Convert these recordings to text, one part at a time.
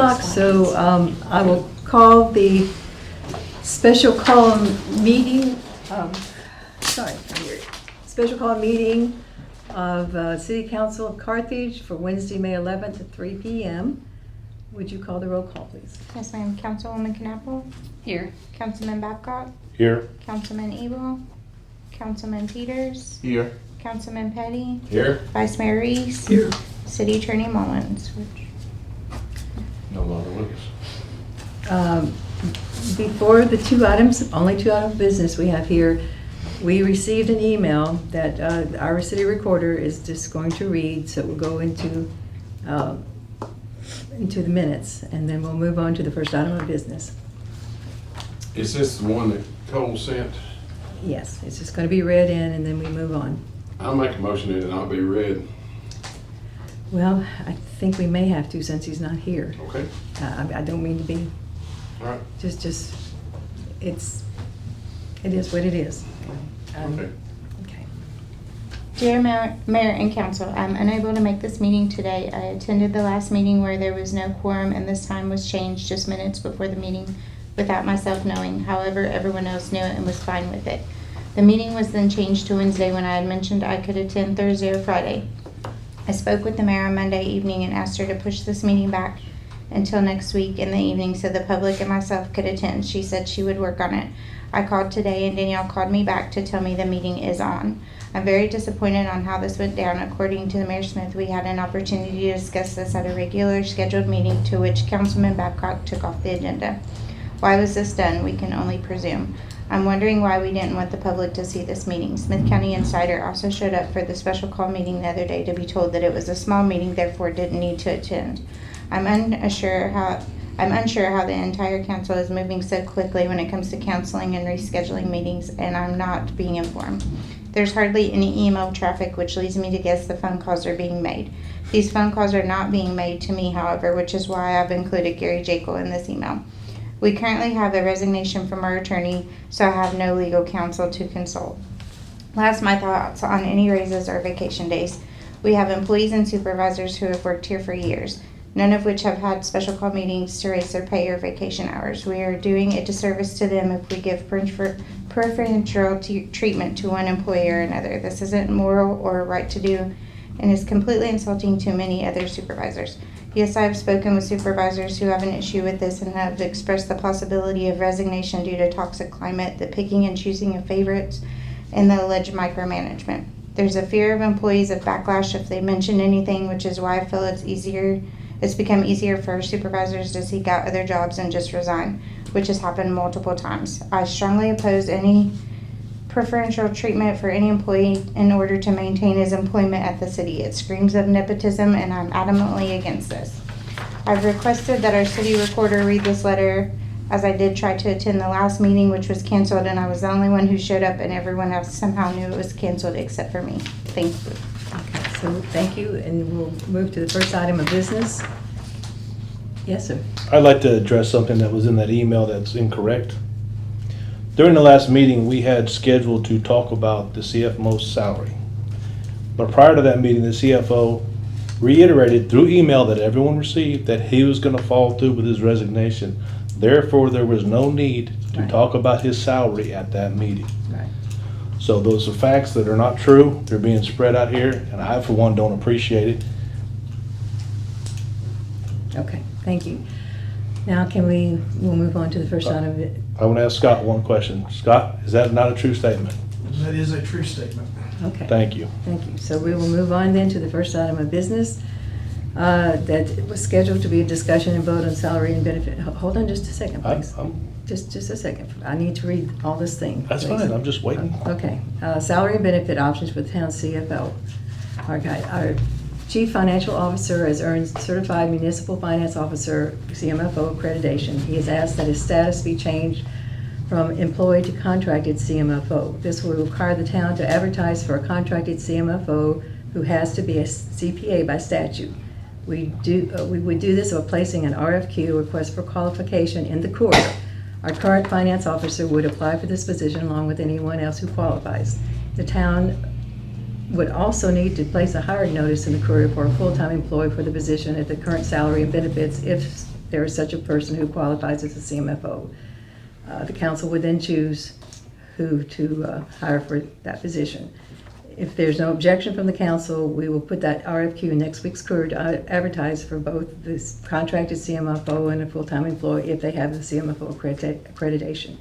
o'clock, so I will call the special call meeting, special call meeting of City Council of Carthage for Wednesday, May 11th at 3 p.m. Would you call the roll call, please? Yes, ma'am. Councilwoman Knappel? Here. Councilman Babcock? Here. Councilman Ebel? Councilman Peters? Here. Councilman Petty? Here. Vice Mayor Reese? Here. City Attorney Mullins? No longer with us. Before the two items, only two items of business we have here, we received an email that our city recorder is just going to read, so it will go into the minutes, and then we'll move on to the first item of business. Is this the one that Cole sent? Yes, it's just going to be read in, and then we move on. I'll make a motion that it not be read. Well, I think we may have to since he's not here. Okay. I don't mean to be, All right. it is what it is. Okay. Okay. Dear Mayor and Council, I'm unable to make this meeting today. I attended the last meeting where there was no quorum and this time was changed just minutes before the meeting without myself knowing. However, everyone else knew it and was fine with it. The meeting was then changed to Wednesday when I had mentioned I could attend Thursday or Friday. I spoke with the mayor on Monday evening and asked her to push this meeting back until next week in the evening so the public and myself could attend. She said she would work on it. I called today and Danielle called me back to tell me the meeting is on. I'm very disappointed on how this went down. According to Mayor Smith, we had an opportunity to discuss this at a regular scheduled meeting to which Councilman Babcock took off the agenda. Why was this done? We can only presume. I'm wondering why we didn't want the public to see this meeting. Smith County Insider also showed up for the special call meeting the other day to be told that it was a small meeting, therefore didn't need to attend. I'm unsure how the entire council is moving so quickly when it comes to canceling and rescheduling meetings, and I'm not being informed. There's hardly any email traffic, which leads me to guess the phone calls are being made. These phone calls are not being made to me, however, which is why I've included Gary Jekyll in this email. We currently have a resignation from our attorney, so I have no legal counsel to consult. Last, my thoughts on any raises or vacation days. We have employees and supervisors who have worked here for years, none of which have had special call meetings to raise their pay or vacation hours. We are doing a disservice to them if we give preferential treatment to one employee or another. This isn't moral or right to do and is completely insulting to many other supervisors. Yes, I have spoken with supervisors who have an issue with this and have expressed the possibility of resignation due to toxic climate, the picking and choosing of favorites, and the alleged micromanagement. There's a fear of employees of backlash if they mention anything, which is why I feel it's become easier for supervisors to seek out other jobs and just resign, which has happened multiple times. I strongly oppose any preferential treatment for any employee in order to maintain his employment at the city. It screams of nepotism, and I'm adamantly against this. I've requested that our city recorder read this letter, as I did try to attend the last meeting, which was canceled, and I was the only one who showed up, and everyone else somehow knew it was canceled except for me. Thank you. Okay, so thank you, and we'll move to the first item of business. Yes, sir. I'd like to address something that was in that email that's incorrect. During the last meeting, we had scheduled to talk about the CFO's salary. But prior to that meeting, the CFO reiterated through email that everyone received that he was going to follow through with his resignation. Therefore, there was no need to talk about his salary at that meeting. Right. So those are facts that are not true. They're being spread out here, and I, for one, don't appreciate it. Okay, thank you. Now we'll move on to the first item of it. I want to ask Scott one question. Scott, is that not a true statement? That is a true statement. Okay. Thank you. Thank you. So we will move on then to the first item of business. That was scheduled to be a discussion and vote on salary and benefit. Hold on just a second, please. Just a second. I need to read all this thing. That's please. fine, I'm just waiting. Okay. Salary and benefit options for the town CFO. Our Chief Financial Officer has earned Certified Municipal Finance Officer, CMFO accreditation. He has asked that his status be changed from employed to contracted CMFO. This will require the town to advertise for a contracted CMFO who has to be a CPA by statute. We would do this by placing an RFQ, request for qualification, in the court. Our current finance officer would apply for this position along with anyone else who qualifies. The town would also need to place a hiring notice in the courier for a full-time employee for the position at the current salary and benefits if there is such a person who qualifies as a CMFO. The council would then choose who to hire for that position. If there's no objection from the council, we will put that RFQ in next week's Courier to advertise for both this contracted CMFO and a full-time employee if they have the CMFO accreditation.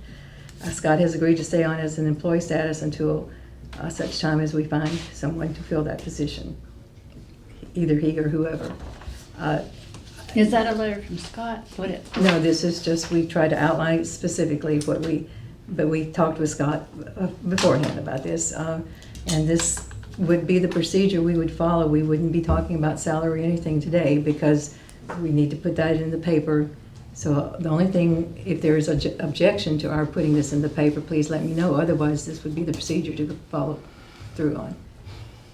Scott has agreed to stay on as an employee status until such time as we find someone to fill that position, either he or whoever. Is that a letter from Scott? No, this is just, we tried to outline specifically but we talked with Scott beforehand about this. And this would be the procedure we would follow. We wouldn't be talking about salary or anything today because we need to put that in the paper. So the only thing, if there is an objection to our putting this in the paper, please let me know. Otherwise, this would be the procedure to follow through on.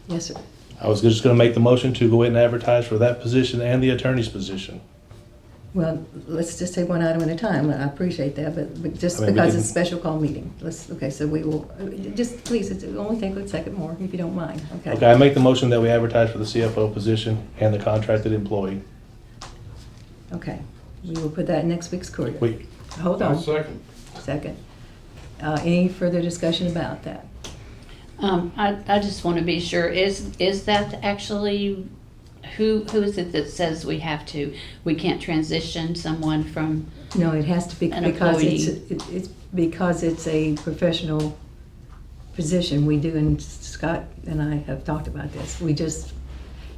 Yes, sir. I was just gonna make the motion to go ahead and advertise for that position and the attorney's position. Well, let's just take one item at a time. I appreciate that, but just I mean, we because can- it's a special call meeting. Okay, so we will, just please, it'll only take a second more if you don't mind, Okay, I make the motion that we advertise for the CFO position and the contracted employee. Okay, we will put that in next week's Courier. Wait, Hold I'll on, second. second. Any further discussion about that? I just want to be sure, is that actually, who is it that says we can't transition someone from, No, it has to be An because employee. it's because it's a professional position. We do, and Scott and I have talked about this.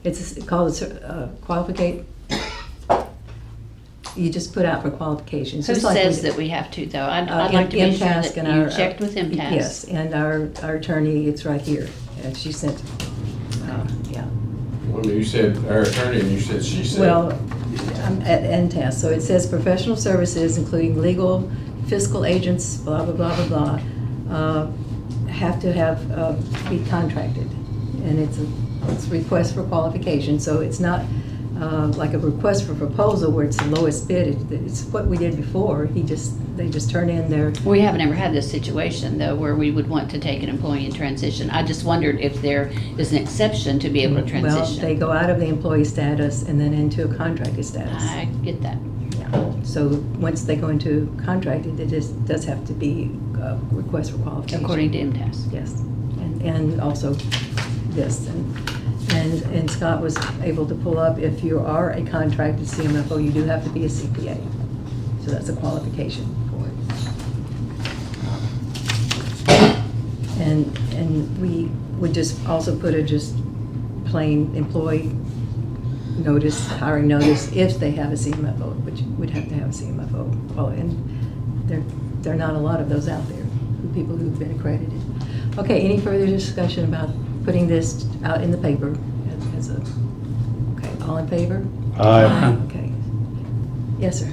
It's called a qualificate. You just put out for qualifications. who just like we says did. that we have to though? I'd like to be sure MTask that and you our- checked with MTask. Yes, and our attorney, it's right here. She sent, yeah. Well, you said our attorney, and you said she said. Well, I'm at NTAS, so it says professional services, including legal, fiscal agents, blah, blah, blah, blah, blah, have to be contracted. And it's a request for qualification, so it's not like a request for proposal where it's the lowest bid. It's what we did before. They just turn in their, We haven't ever had this situation though where we would want to take an employee in transition. I just wondered if there is an exception to be able to well, transition. they go out of the employee status and then into a contracted status. I get that. Yeah. So once they go into contracted, it just does have to be a request for qualification. According to MTask. Yes, and also this, and Scott was able to pull up, if you are a contracted CMFO, you do have to be a CPA. So that's a qualification for it. And we would just also put a just plain employee notice, hiring notice, if they have a CMFO, which would have to have a CMFO. Well, and there are not a lot of those out there, people who've been accredited. Okay, any further discussion about putting this out in the paper as a, okay, all in favor? Aye. Okay. Yes, sir.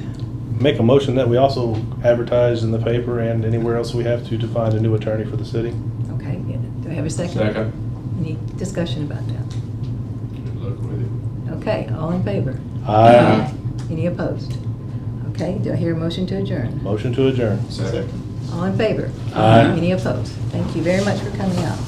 Make a motion that we also advertise in the paper and anywhere else we have to find a new attorney for the city. Okay, do I have a second? Second. Any discussion about that? Good luck with it. Okay, all in favor? Aye. Any opposed? Okay, do I hear a motion to adjourn? Motion to adjourn. Second. All in favor? Aye. Any opposed? Thank you very much for coming out.